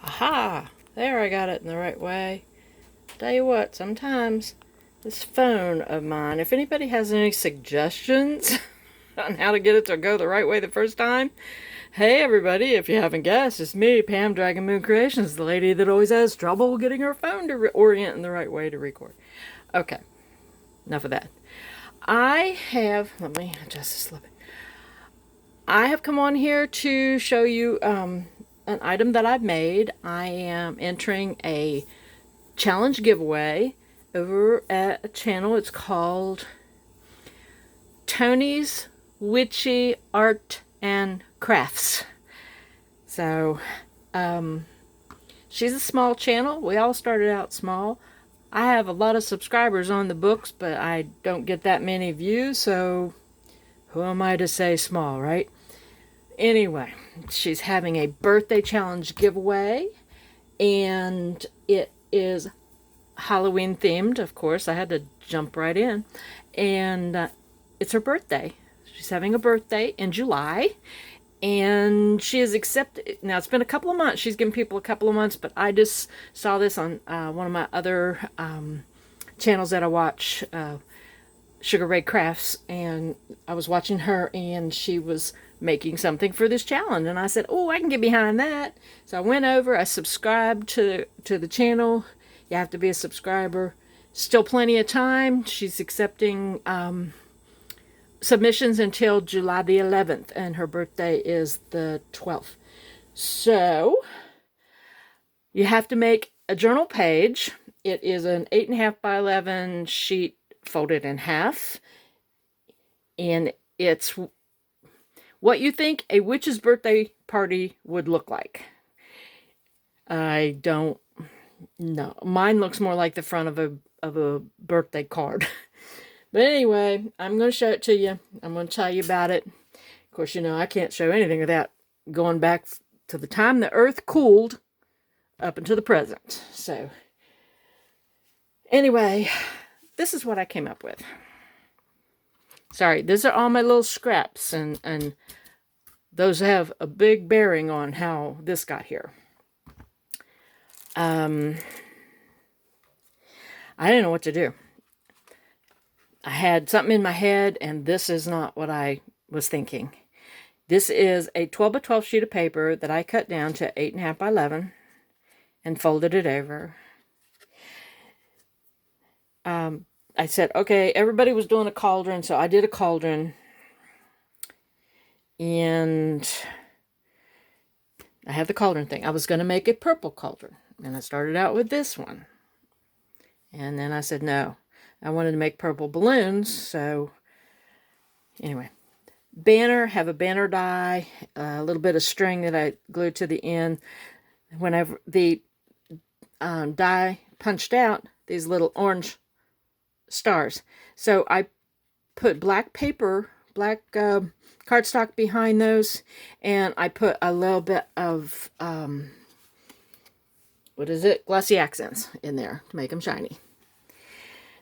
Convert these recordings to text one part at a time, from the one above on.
Aha! There, I got it in the right way. Tell you what, sometimes this phone of mine, if anybody has any suggestions on how to get it to go the right way the first time, hey everybody, if you haven't guessed, it's me, Pam Dragon Moon Creations, the lady that always has trouble getting her phone to orient in the right way to record. Okay, enough of that. Let me adjust this a little bit. I have come on here to show you an item that I've made. I am entering a challenge giveaway over at a channel. It's called Toni's Witchy Art and Crafts. So, she's a small channel. We all started out small. I have a lot of subscribers on the books, but I don't get that many views, so who am I to say small, right? Anyway, she's having a birthday challenge giveaway, and it is Halloween themed, of course. I had to jump right in. And it's her birthday. She's having a birthday in July. And she has accepted. Now, it's been a couple of months. She's given people a couple of months, but I just saw this on one of my other channels that I watch, Sugar Ray Crafts. And I was watching her, and she was making something for this challenge. And I said, oh, I can get behind that. So I went over. I subscribed to the channel. You have to be a subscriber. Still plenty of time. She's accepting submissions until July the 11th, and her birthday is the 12th. So you have to make a journal page. It is an 8.5 by 11 sheet folded in half, and it's what you think a witch's birthday party would look like. I don't know. Mine looks more like the front of a birthday card. But anyway, I'm going to show it to you. I'm going to tell you about it. Of course, you know, I can't show anything without going back to the time the earth cooled up until the present. So, anyway, this is what I came up with. Sorry, these are all my little scraps, and those have a big bearing on how this got here. I didn't know what to do. I had something in my head, and this is not what I was thinking. This is a 12 by 12 sheet of paper that I cut down to 8.5 by 11 and folded it over. I said, okay, everybody was doing a cauldron, so I did a cauldron. And I have the cauldron thing. I was going to make a purple cauldron, and I started out with this one. And then I said, no. I wanted to make purple balloons, so anyway. Banner, have a banner die, a little bit of string that I glued to the end. Whenever the die punched out, these little orange stars. So I put black paper, black cardstock behind those, and I put a little bit of, glossy accents in there to make them shiny.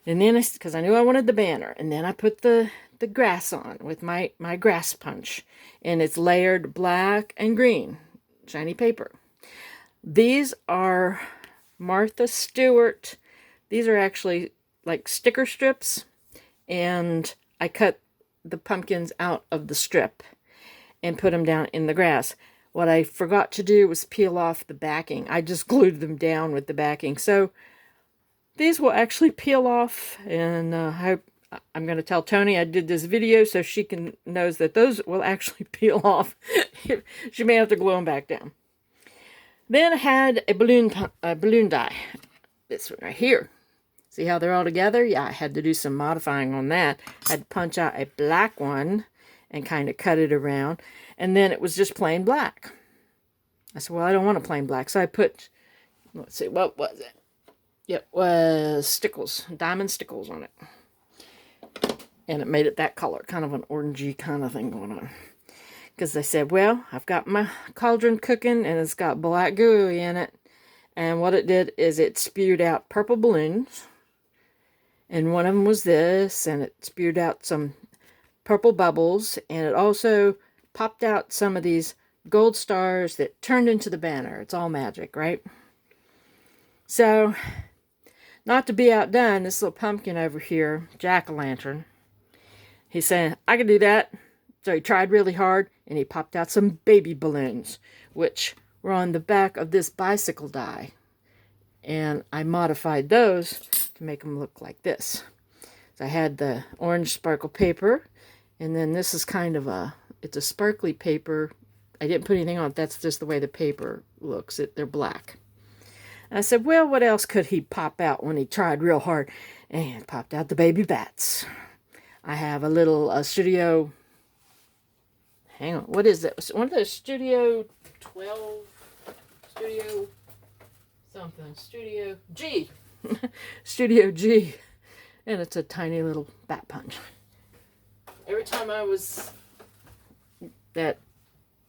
And then, because I knew I wanted the banner, and then I put the grass on with my grass punch. And it's layered black and green, shiny paper. These are Martha Stewart. These are actually like sticker strips. And I cut the pumpkins out of the strip and put them down in the grass. What I forgot to do was peel off the backing. I just glued them down with the backing. So these will actually peel off, and I'm going to tell Toni I did this video so she knows that those will actually peel off. She may have to glue them back down. Then I had a balloon die. This one right here. See how they're all together? Yeah, I had to do some modifying on that. I had to punch out a black one and kind of cut it around. And then it was just plain black. I said, well, I don't want a plain black. So I put, let's see, what was it? It was stickles, diamond stickles on it. And it made it that color, kind of an orangey kind of thing going on. Because they said, well, I've got my cauldron cooking, and it's got black gooey in it. And what it did is it spewed out purple balloons. And one of them was this, and it spewed out some purple bubbles. And it also popped out some of these gold stars that turned into the banner. It's all magic, right? So, not to be outdone, this little pumpkin over here, jack-o'-lantern, he's saying, I can do that. So he tried really hard, and he popped out some baby balloons, which were on the back of this bicycle die. And I modified those to make them look like this. So I had the orange sparkle paper, and then this is kind of it's a sparkly paper. I didn't put anything on it. That's just the way the paper looks. They're black. And I said, well, what else could he pop out when he tried real hard? And popped out the baby bats. I have a little studio, hang on, what is that? One of those Studio 12, Studio something, Studio G. Studio G. And it's a tiny little bat punch. Every time I was at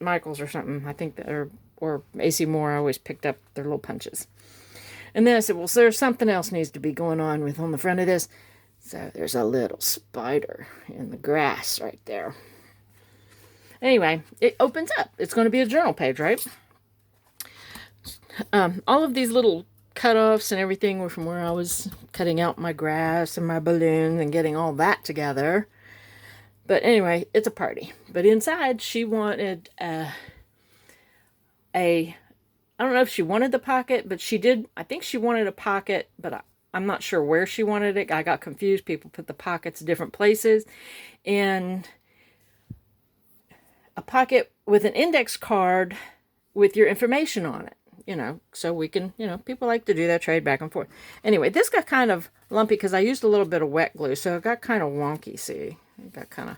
Michael's or something, I think that, or AC Moore, I always picked up their little punches. And then I said, well, so there's something else needs to be going on with on the front of this. So there's a little spider in the grass right there. Anyway, it opens up. It's going to be a journal page, right? All of these little cut-offs and everything were from where I was cutting out my grass and my balloons and getting all that together. But anyway, it's a party. But inside, she wanted I don't know if she wanted the pocket, but she did. I think she wanted a pocket, but I'm not sure where she wanted it. I got confused. People put the pockets in different places. And a pocket with an index card with your information on it. You know, so we can, you know, people like to do that, trade back and forth. Anyway, this got kind of lumpy because I used a little bit of wet glue, so it got kind of wonky, see? It got kind of...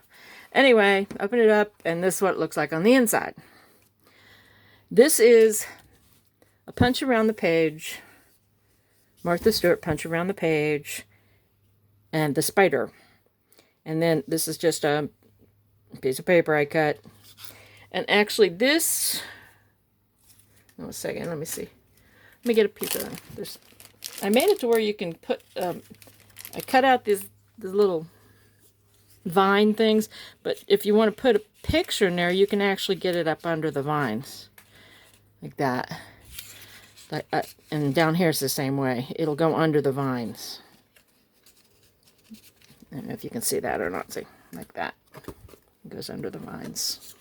Anyway, open it up, and this is what it looks like on the inside. This is a punch around the page, Martha Stewart punch around the page, and the spider. And then this is just a piece of paper I cut. And actually this... Oh, a second, let me see. Let me get a piece of this. I made it to where you can put, I cut out these little vine things, but if you want to put a picture in there, you can actually get it up under the vines. Like that. And down here it's the same way. It'll go under the vines. I don't know if you can see that or not. See, like that. It goes under the vines.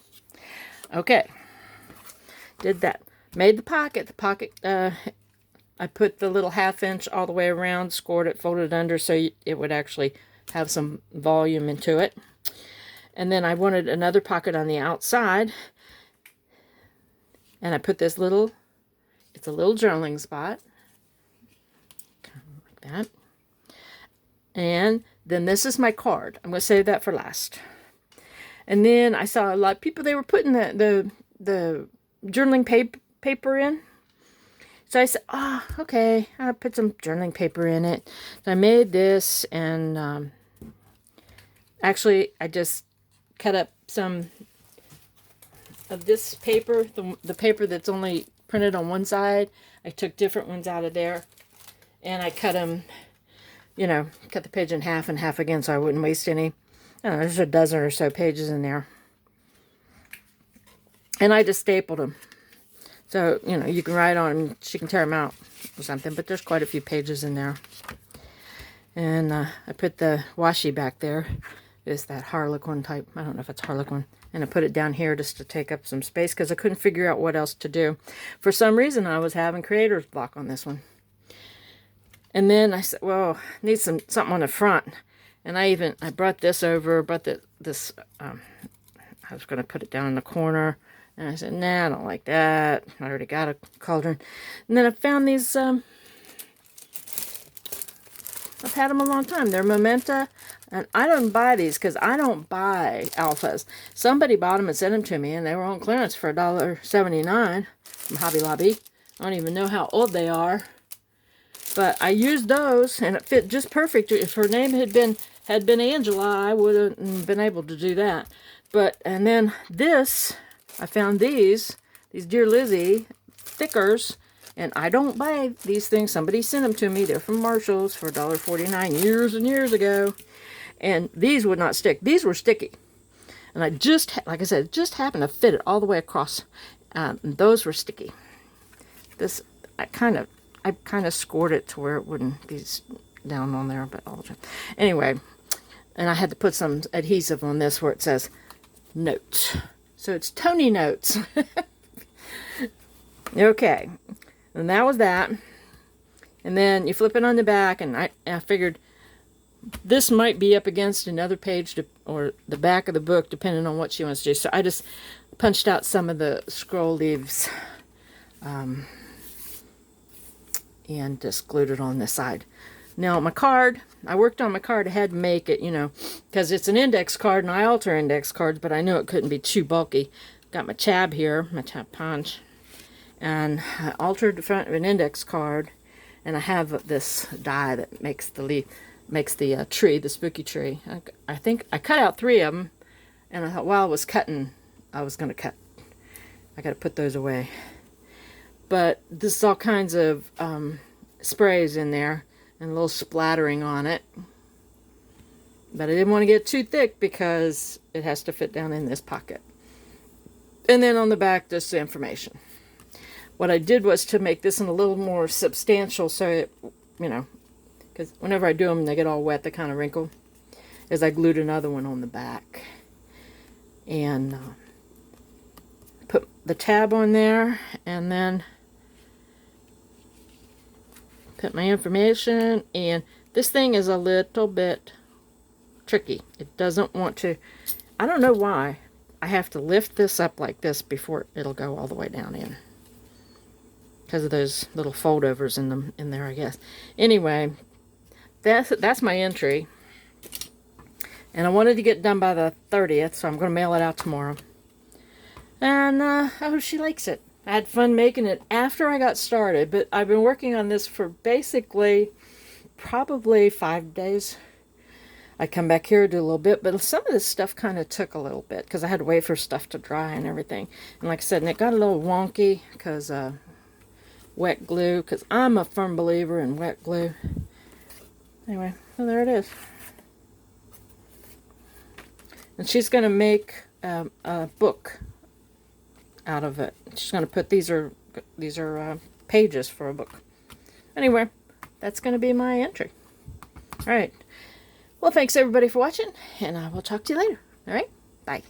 Okay. Did that. Made the pocket. The pocket, I put the little 1/2 inch all the way around, scored it, folded it under so it would actually have some volume into it. And then I wanted another pocket on the outside. And I put this little, it's a little journaling spot. Kind of like that. And then this is my card. I'm going to save that for last. And then I saw a lot of people, they were putting the journaling paper in. So I said, oh, okay, I'll put some journaling paper in it. So I made this, and actually I just cut up some of this paper, the paper that's only printed on one side. I took different ones out of there, and I cut them, you know, cut the page in half and half again so I wouldn't waste any. I don't know, there's a dozen or so pages in there. And I just stapled them. So, you know, you can write on them, she can tear them out or something, but there's quite a few pages in there. And I put the washi back there. It's that Harlequin type, I don't know if it's Harlequin. And I put it down here just to take up some space because I couldn't figure out what else to do. For some reason, I was having creator's block on this one. And then I said, well, I need something on the front. And I brought this over, I was going to put it down in the corner. And I said, nah, I don't like that. I already got a cauldron. And then I found these, I've had them a long time. They're Mementa. And I don't buy these because I don't buy alphas. Somebody bought them and sent them to me, and they were on clearance for $1.79 from Hobby Lobby. I don't even know how old they are. But I used those, and it fit just perfect. If her name had been Angela, I would have been able to do that. And then this... I found these Dear Lizzie thickers, and I don't buy these things. Somebody sent them to me. They're from Marshall's for $1.49 years and years ago. And these would not stick. These were sticky. And I just, like I said, just happened to fit it all the way across. And those were sticky. This, I kind of scored it to where it wouldn't be down on there, but all the time. Anyway, and I had to put some adhesive on this where it says notes. So it's Toni notes. Okay, and that was that. And then you flip it on the back, and I figured this might be up against another page or the back of the book, depending on what she wants to do. So I just punched out some of the scroll leaves and just glued it on this side. Now my card, I worked on my card. I had to make it, you know, because it's an index card, and I alter index cards, but I knew it couldn't be too bulky. Got my tab here, my tab punch, and I altered the front of an index card, and I have this die that makes the leaf, makes the tree, the spooky tree. I think I cut out 3 of them, and I thought while I was cutting, I was going to cut. I got to put those away. But this is all kinds of sprays in there, and a little splattering on it. But I didn't want to get too thick because it has to fit down in this pocket. And then on the back, just the information. What I did was to make this one a little more substantial, so it, you know, because whenever I do them, they get all wet, they kind of wrinkle. As I glued another one on the back. And put the tab on there, and then put my information. And this thing is a little bit tricky. It doesn't want to, I don't know why, I have to lift this up like this before it'll go all the way down in. Because of those little foldovers in there, I guess. Anyway, that's my entry. And I wanted to get done by the 30th, so I'm going to mail it out tomorrow. And I hope she likes it. I had fun making it after I got started, but I've been working on this for basically probably 5 days. I come back here, do a little bit, but some of this stuff kind of took a little bit because I had to wait for stuff to dry and everything. And like I said, and it got a little wonky because wet glue, because I'm a firm believer in wet glue. Anyway, well, there it is. And she's going to make a book out of it. She's going to put, these are pages for a book. Anyway, that's going to be my entry. All right. Well, thanks everybody for watching, and I will talk to you later. All right? Bye.